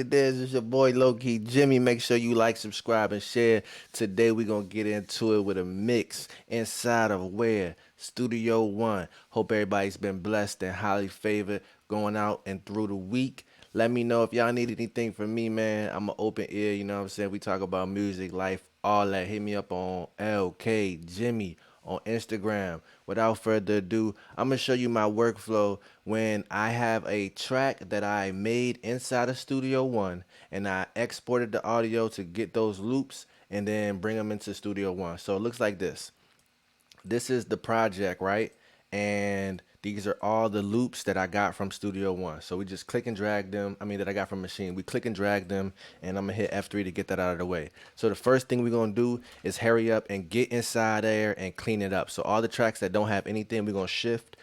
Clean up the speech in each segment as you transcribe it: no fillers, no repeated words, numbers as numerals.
it is. It's your boy LKJIMMY. Make sure you like, subscribe, and share. Today we're gonna get into it with a mix inside of where Studio One. Hope everybody's been blessed and highly favored going out and through the week. Let me know if y'all need anything from me, man. I'm an open ear, you know what I'm saying? We talk about music, life, all that. Hit me up on LKJIMMY on Instagram. Without further ado, I'm gonna show you my workflow when I have a track that I made inside of Studio One and I exported the audio to get those loops and then bring them into Studio One. So it looks like this. This is the project, right? And these are all the loops that I got from Studio One. So we just click and drag them. I mean, that I got from Machine. We click and drag them, and I'm gonna hit F3 to get that out of the way. So the first thing we're gonna do is hurry up and get inside there and clean it up. So all the tracks that don't have anything, we're gonna Shift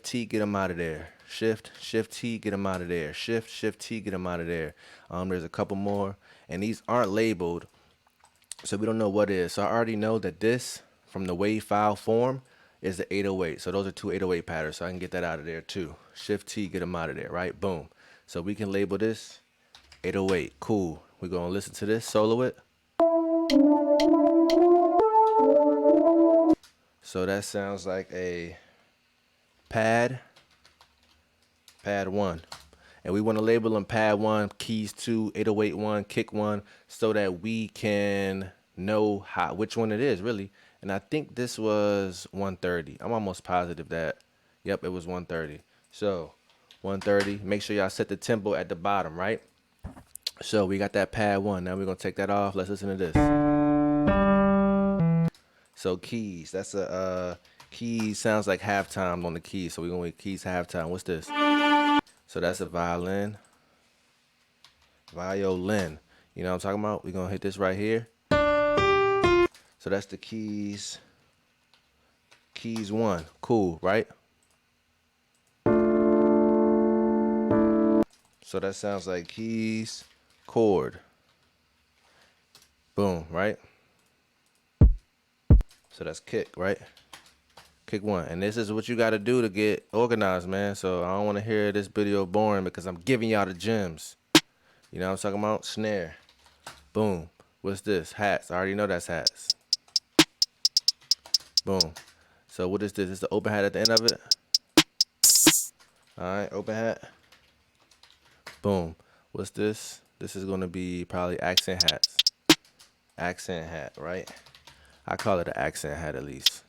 T, get them out of there. Shift T, get them out of there. Shift T, get them out of there. There's a couple more, and these aren't labeled, so we don't know what it is. So I already know that this, from the WAV file form, is the 808. So those are two 808 patterns, so I can get that out of there too. Shift T, get them out of there, right? Boom. So we can label this 808. Cool. We're going to listen to this, solo it. So that sounds like a pad 1. And we want to label them pad 1, keys 2, 808 1, kick 1, so that we can know which one it is, really. And I think this was 130. I'm almost positive that, yep, it was 130. So 130, make sure y'all set the tempo at the bottom, right? So we got that pad 1. Now we're going to take that off. Let's listen to this. So keys, that's a keys sounds like halftime on the keys. So we're going to keys halftime. What's this? So that's a violin. Violin. You know what I'm talking about? We're going to hit this right here. So that's the keys. Keys 1. Cool, right? So that sounds like keys, chord. Boom, right? So that's kick, right? Kick 1. And this is what you got to do to get organized, man. So I don't want to hear this video boring because I'm giving y'all the gems. You know what I'm talking about? Snare. Boom. What's this? Hats. I already know that's hats. Boom. So what is this? It's the open hat at the end of it. All right, open hat. Boom. What's this? This is going to be probably accent hats. Accent hat, right? I call it an accent hat at least.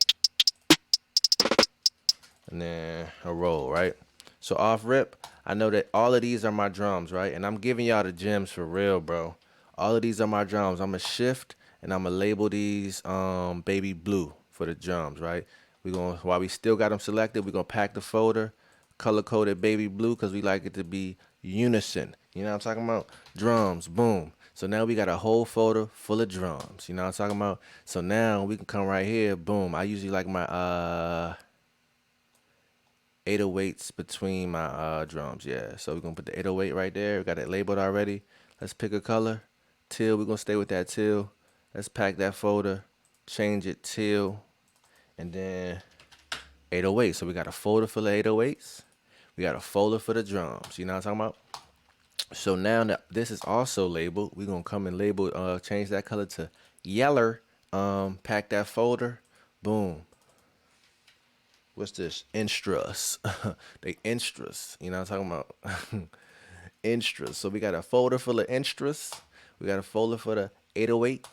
And then a roll, right? So off rip, I know that all of these are my drums, right? And I'm giving y'all the gems for real, bro. All of these are my drums. I'm going to shift and I'm going to label these baby blue for the drums, right? While we still got them selected, we're going to pack the folder, color coded baby blue, because we like it to be unison. You know what I'm talking about? Drums, boom. So now we got a whole folder full of drums. You know what I'm talking about? So now we can come right here, boom. I usually like my 808s between my drums, yeah. So we're going to put the 808 right there. We got it labeled already. Let's pick a color. Teal, we're going to stay with that teal. Let's pack that folder, change it teal, and then 808. So we got a folder full of 808s. We got a folder for the drums. You know what I'm talking about? So now that this is also labeled, we're going to come and label, change that color to yeller. Pack that folder. Boom. What's this? Instras. They instras. You know what I'm talking about? Instras. So we got a folder full of instras. We got a folder for the 808.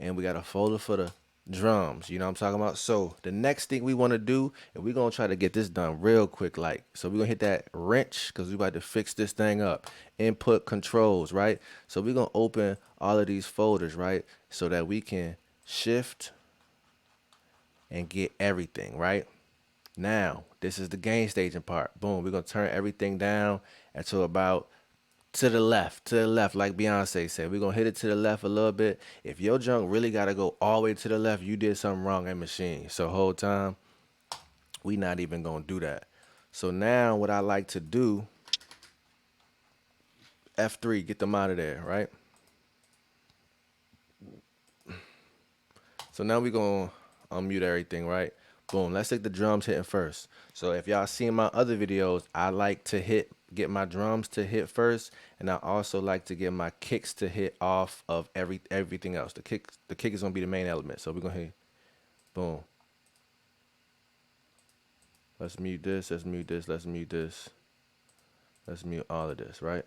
And we got a folder for the drums. You know what I'm talking about? So the next thing we want to do, and we're going to try to get this done real quick, like, so we're going to hit that wrench because we're about to fix this thing up. Input controls, right? So we're going to open all of these folders, right? So that we can shift and get everything, right? Now, this is the gain staging part. Boom, we're going to turn everything down until about to the left, like Beyonce said. We're going to hit it to the left a little bit. If your junk really got to go all the way to the left, you did something wrong in Machine. So whole time, we not even going to do that. So now what I like to do, F3, get them out of there, right? So now we're going to unmute everything, right? Boom, let's take the drums hitting first. So if y'all seen my other videos, I like to hit get my drums to hit first, and I also like to get my kicks to hit off of everything else. The kick is gonna be the main element. So we're gonna hit boom. Let's mute this, let's mute this, let's mute this. Let's mute all of this, right?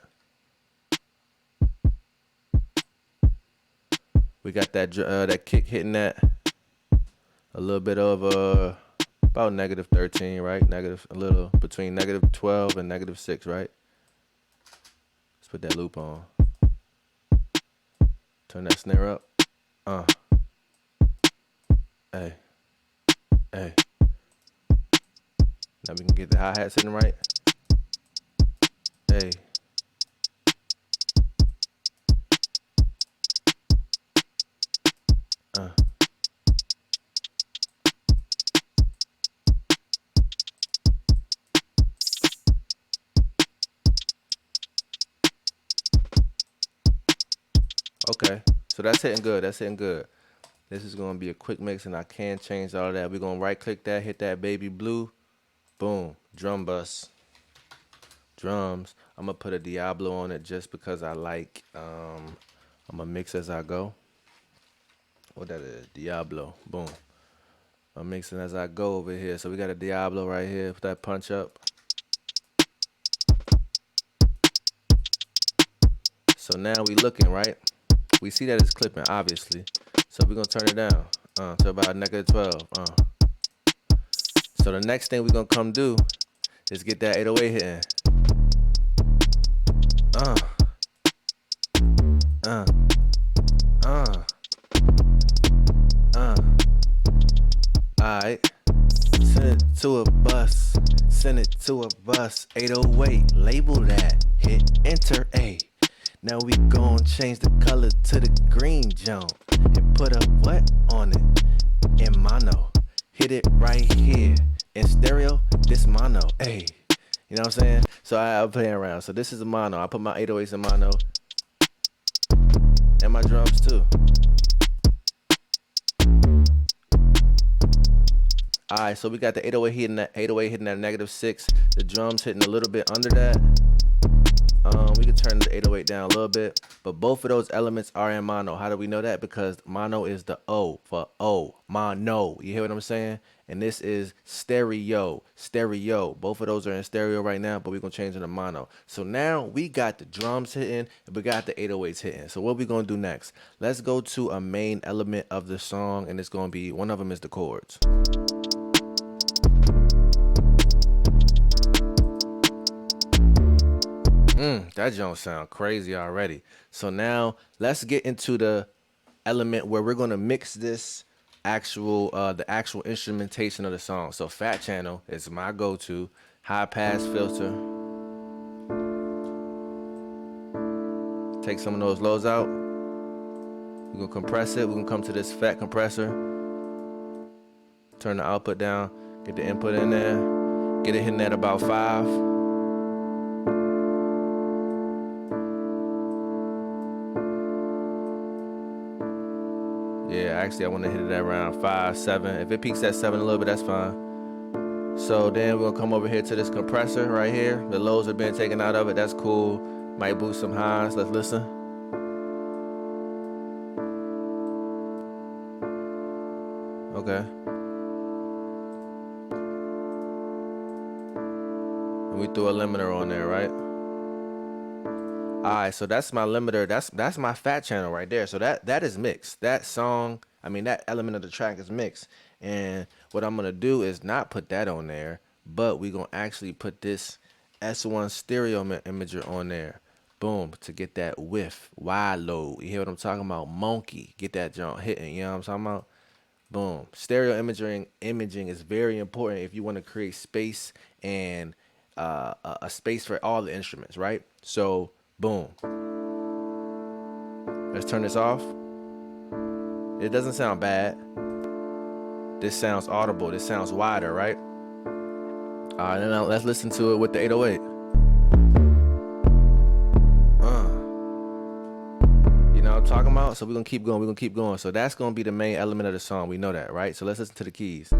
We got that kick hitting that a little bit of about -13, right? Negative, a little between -12 and -6, right? Let's put that loop on. Turn that snare up. Hey. Hey. Now we can get the hi-hat sitting right. Hey. Okay, so that's hitting good. That's hitting good. This is gonna be a quick mix, and I can change all of that. We're gonna right-click that, hit that baby blue, boom, drum bus, drums. I'm gonna put a Diablo on it just because I like. I'm gonna mix as I go. What that is? Diablo, boom. I'm mixing as I go over here. So we got a Diablo right here. Put that punch up. So now we looking, right? We see that it's clipping, obviously. So we're gonna turn it down to about -12. So the next thing we're gonna come do is get that 808 hitting. Alright. Send it to a bus. Send it to a bus. 808. Label that. Hit enter A. Now we gon' change the color to the green jump and put a what on it? In mono. Hit it right here. In stereo, this mono. Hey. You know what I'm saying? So I'm playing around. So this is a mono. I put my 808s in mono. And my drums too. Alright, so we got the 808 hitting that -6. The drums hitting a little bit under that. We can turn the 808 down a little bit, but both of those elements are in mono. How do we know that? Because mono is the O for O, mono. You hear what I'm saying? And this is stereo. Both of those are in stereo right now, but we're gonna change it to mono. So now we got the drums hitting and we got the 808s hitting. So what we gonna do next? Let's go to a main element of the song, and it's gonna be, one of them is the chords. That don't sound crazy already. So now let's get into the element where we're gonna mix this the actual instrumentation of the song. So fat channel is my go-to. High pass filter. Take some of those lows out. We're gonna compress it. We're gonna come to this fat compressor. Turn the output down. Get the input in there. Get it hitting at about 5. Yeah, actually I want to hit it at around 5, 7. If it peaks at 7 a little bit, that's fine. So then we're gonna come over here to this compressor right here. The lows have been taken out of it. That's cool. Might boost some highs. Let's listen. Okay. And we threw a limiter on there, right? Alright, so that's my limiter. That's my fat channel right there. So that is mixed. That element of the track is mixed. And what I'm gonna do is not put that on there, but we're gonna actually put this S1 stereo imager on there. Boom, to get that whiff, wide load. You hear what I'm talking about? Monkey. Get that jump hitting, you know what I'm talking about? Boom. Stereo imaging is very important if you want to create space and a space for all the instruments, right? So boom. Let's turn this off. It doesn't sound bad. This sounds audible. This sounds wider, right? All right, now let's listen to it with the 808. You know what I'm talking about? So we're going to keep going. So that's going to be the main element of the song. We know that, right? So let's listen to the keys.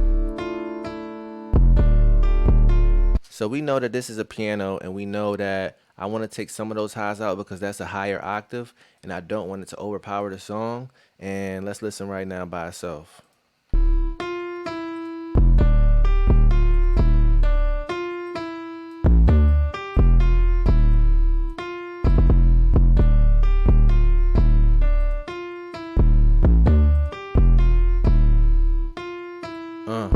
So we know that this is a piano, and we know that I want to take some of those highs out because that's a higher octave, and I don't want it to overpower the song. And let's listen right now by itself. Uh.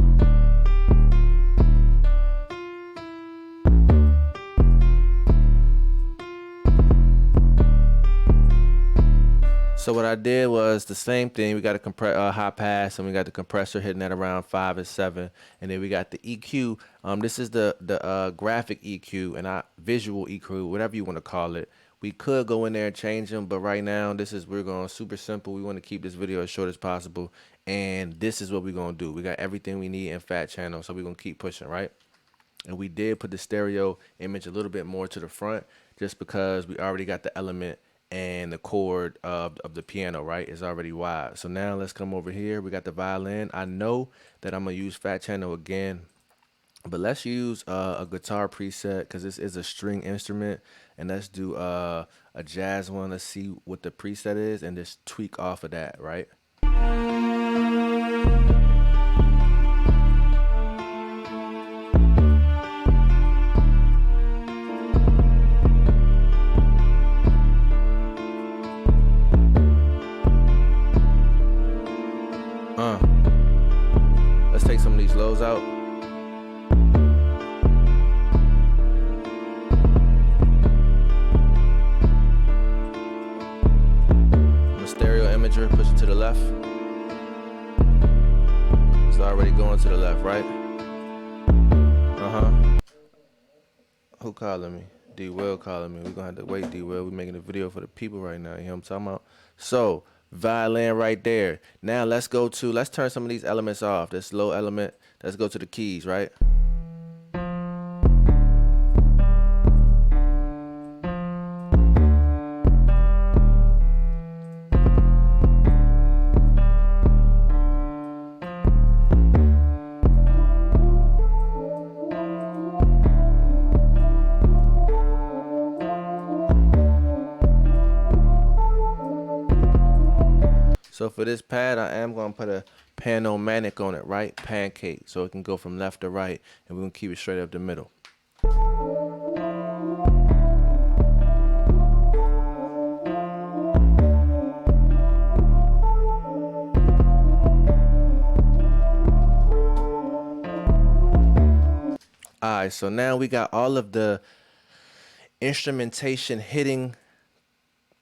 So what I did was the same thing. We got a high pass, and we got the compressor hitting at around 5 and 7, and then we got the EQ. This is the graphic EQ and visual EQ, whatever you want to call it. We could go in there and change them, but right now we're going super simple. We want to keep this video as short as possible, and this is what we're gonna do. We got everything we need in Fat Channel, so we're gonna keep pushing, right? And we did put the stereo image a little bit more to the front, just because we already got the element and the chord of the piano, right? It's already wide. So now let's come over here. We got the violin. I know that I'm gonna use Fat Channel again, but let's use a guitar preset because this is a string instrument, and let's do a jazz one. Let's see what the preset is and just tweak off of that, right? Let's take some of these lows out. I'm a stereo imager, push it to the left. It's already going to the left, right? Who calling me? D-Will calling me. We're gonna have to wait, D-Will. We're making a video for the people right now. You know what I'm talking about? So, violin right there. Now let's turn some of these elements off. This low element. Let's go to the keys, right? So for this pad, I am going to put a panomanic on it, right? Pancake. So it can go from left to right, and we're going to keep it straight up the middle. Alright, so now we got all of the instrumentation hitting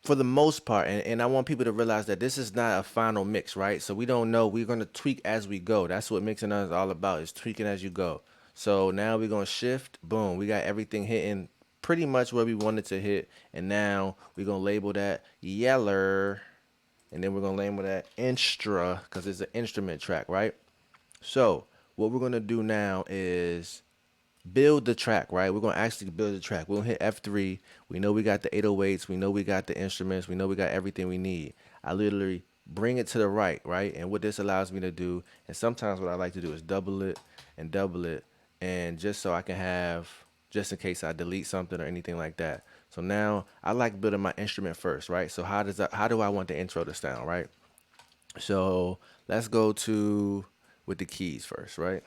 for the most part, and I want people to realize that this is not a final mix, right? So we don't know. We're going to tweak as we go. That's what mixing is all about, is tweaking as you go. So now we're going to shift. Boom. We got everything hitting pretty much where we want it to hit. And now we're going to label that yeller. And then we're going to label that instra because it's an instrument track, right? So what we're going to do now is build the track, right? We're going to actually build the track. We're going to hit F3. We know we got the 808s. We know we got the instruments. We know we got everything we need. I literally bring it to the right, right? And what this allows me to do, and sometimes what I like to do is double it, and just so I can have, just in case I delete something or anything like that. So now I like building my instrument first, right? So how do I want the intro to sound, right? So let's go with the keys first, right?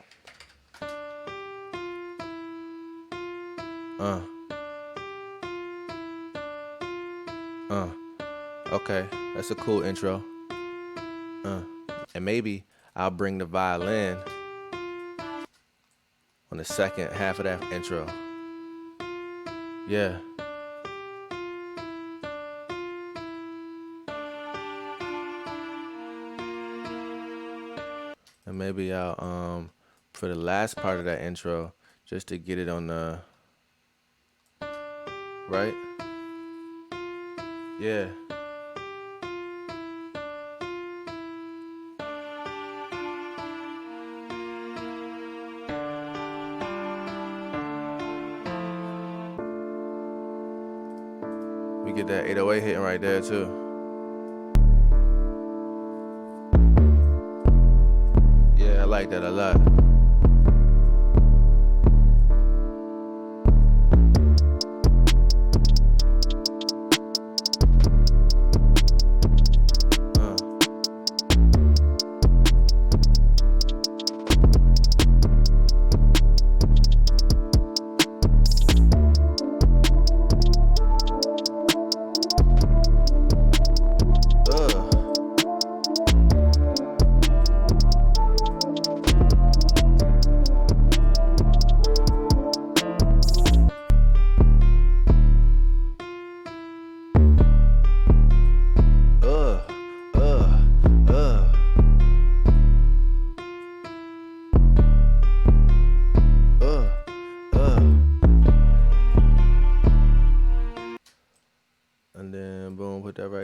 Okay, that's a cool intro. And maybe I'll bring the violin on the second half of that intro. Yeah. And maybe I'll for the last part of that intro, just to get it on the right? Yeah. We get that 808 hitting right there too. Yeah, I like that a lot.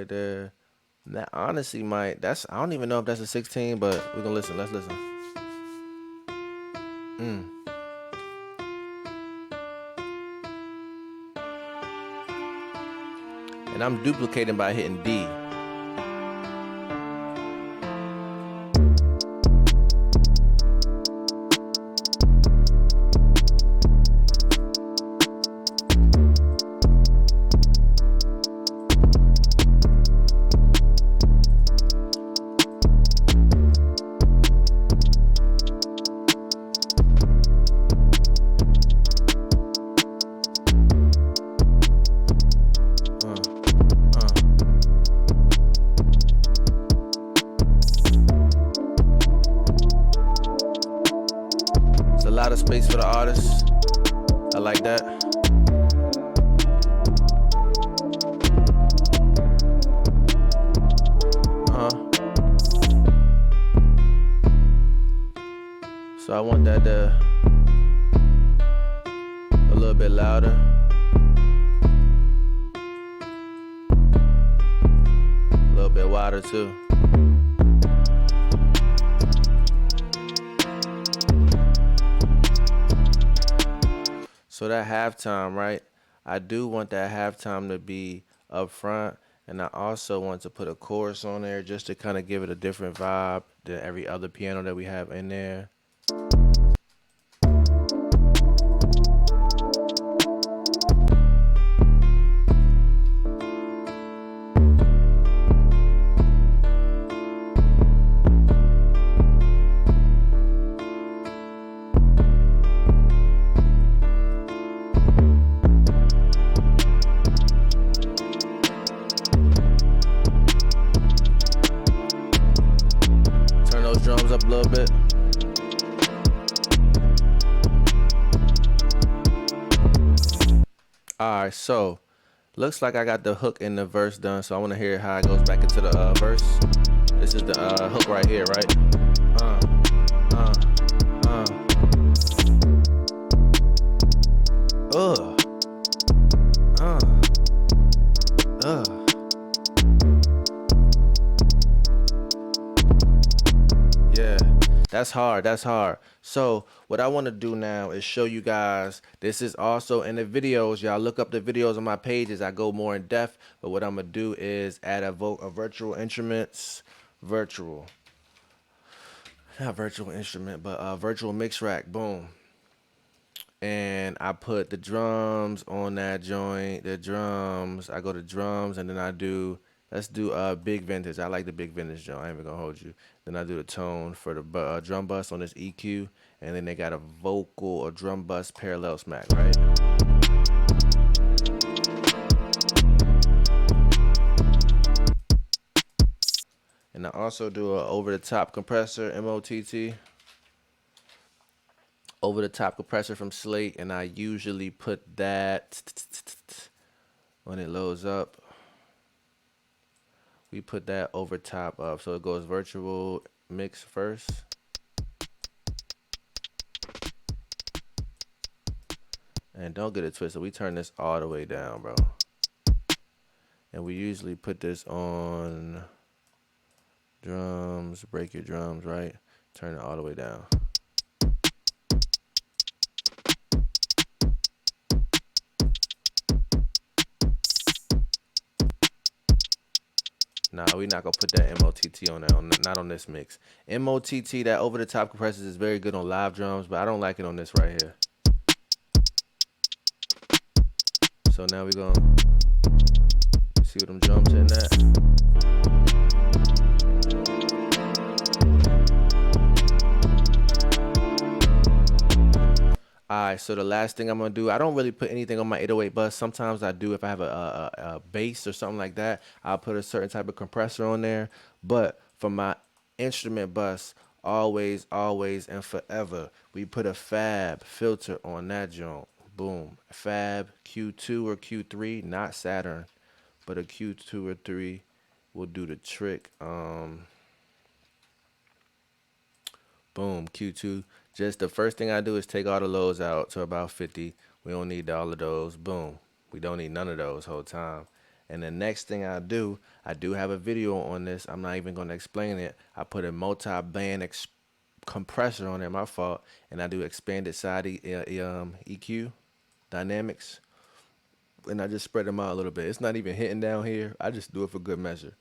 right there. That honestly might, that's, I don't even know if that's a 16, but we're gonna listen. Let's listen. And I'm duplicating by hitting D. It's a lot of space for the artist. I like that. So I want that a little bit louder. A little bit wider too. So that halftime, right? I do want that halftime to be up front, and I also want to put a chorus on there just to kind of give it a different vibe than every other piano that we have in there. Turn those drums up a little bit. Alright, so looks like I got the hook in the verse done, so I want to hear how it goes back into the verse. This is the hook right here, right? Yeah, that's hard. That's hard. So what I want to do now is show you guys. This is also in the videos. Y'all look up the videos on my pages. I go more in depth. But what I'm gonna do is add a virtual instruments, not virtual instrument, but virtual mix rack. Boom. And I put the drums on that joint. The drums. I go to drums, and then I do. Let's do big vintage. I like the big vintage joint. I ain't even gonna hold you. Then I do the tone for the drum bus on this EQ, and then they got a vocal or drum bus parallel smack, right? And I also do a over the top compressor, MOTT. Over the top compressor from Slate, and I usually put that when it loads up. We put that over top of, so it goes virtual mix first. And don't get it twisted, we turn this all the way down, bro. And we usually put this on drums, break your drums, right? Turn it all the way down. Nah, we not gonna put that MOTT on that, not on this mix. MOTT, that over the top compressors, is very good on live drums, but I don't like it on this right here. So now we gonna see what them drums in that. Alright, so the last thing I'm gonna do, I don't really put anything on my 808 bus. Sometimes I do if I have a bass or something like that. I'll put a certain type of compressor on there. But for my instrument bus, always, always, and forever, we put a Fab filter on that joint. Boom. Fab Q2 or Q3, not Saturn, but a Q2 or 3 will do the trick. Boom, Q2. Just the first thing I do is take all the lows out to about 50. We don't need all of those. Boom. We don't need none of those whole time. And the next thing I do have a video on this. I'm not even going to explain it. I put a multi-band compressor on there, my fault, and I do expanded side EQ dynamics, and I just spread them out a little bit. It's not even hitting down here. I just do it for good measure.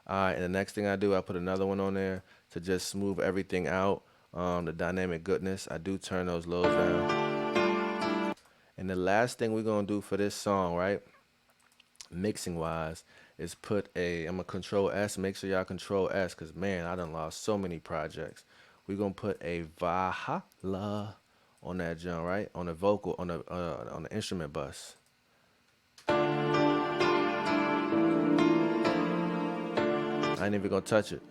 Alright, and the next thing I do, I put another one on there to just smooth everything out. The dynamic goodness, I do turn those lows down. And the last thing we're going to do for this song, right, mixing wise, is put I'm going to control S. Make sure y'all control S, because man, I done lost so many projects. We're going to put a Valhalla on that jump, right, on the vocal, on the instrument bus. I ain't even gonna touch it.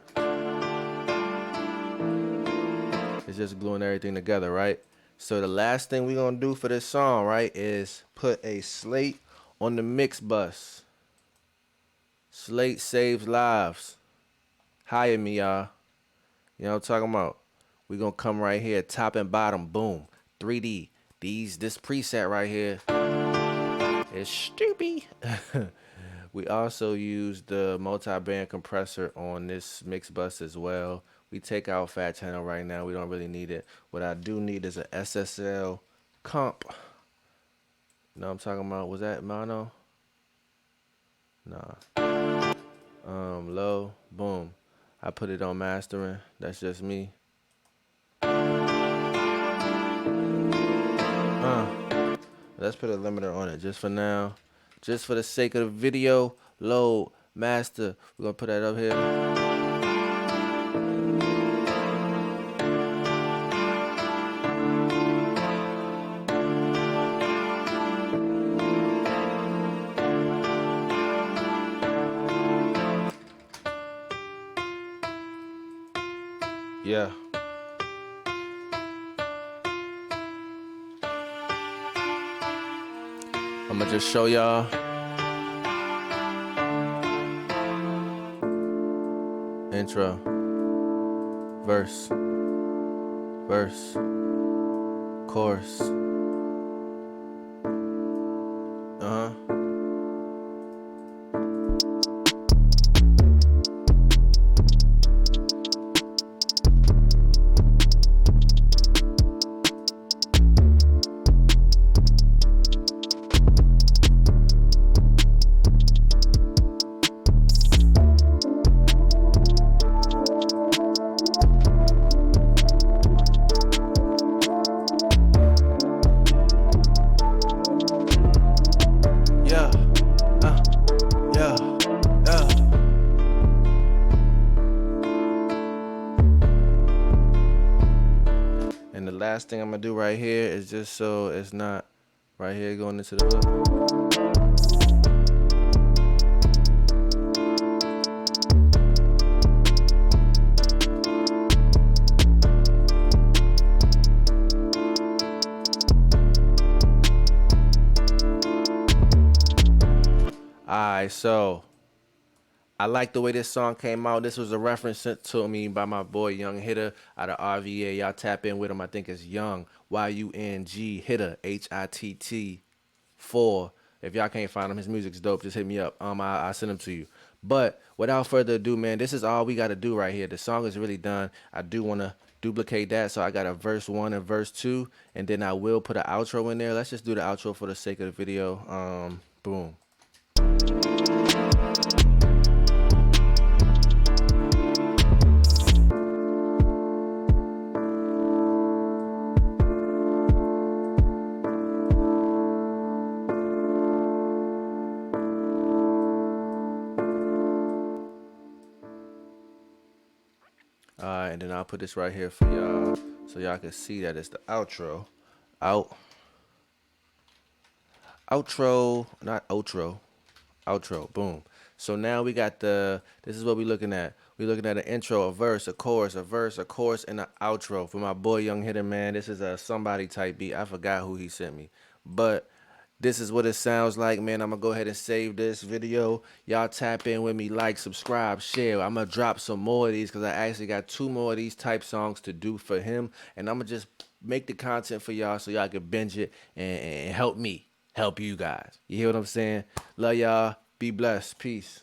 It's just gluing everything together, right? So the last thing we're gonna do for this song, right, is put a slate on the mix bus. Slate saves lives. Hire me, y'all. You know what I'm talking about? We're gonna come right here, top and bottom, boom. 3D. This preset right here is stupid. We also use the multi-band compressor on this mix bus as well. We take out fat channel right now. We don't really need it. What I do need is a SSL comp. You know what I'm talking about? Was that mono? Nah. Low, boom. I put it on mastering. That's just me. Let's put a limiter on it just for now. Just for the sake of the video, load, master. We're going to put that up here. Yeah. I'm going to just show y'all. Intro. Verse. Verse. Chorus. And the last thing I'm gonna do right here is just so it's not right here going into the hook. Alright, so I like the way this song came out. This was a reference sent to me by my boy Young Hitter out of RVA. Y'all tap in with him. I think it's Young, Y-U-N-G, Hitter, H-I-T-T 4. If y'all can't find him, his music's dope. Just hit me up. I send him to you. But without further ado, man, this is all we got to do right here. The song is really done. I do want to duplicate that, so I got a verse 1 and verse 2, and then I will put an outro in there. Let's just do the outro for the sake of the video. Boom. Alright, and then I'll put this right here for y'all so y'all can see that it's the outro. Outro, not outro. Outro, boom. So now we got this is what we're looking at. We're looking at an intro, a verse, a chorus, a verse, a chorus, and an outro. For my boy Young Hitter, man, this is a somebody type beat. I forgot who he sent me. But This is what it sounds like, man. I'm gonna go ahead and save this video. Y'all tap in with me, like, subscribe, share. I'm gonna drop some more of these because I actually got 2 more of these type songs to do for him, and I'm gonna just make the content for y'all so y'all can binge it and help me help you guys. You hear what I'm saying? Love y'all. Be blessed. Peace.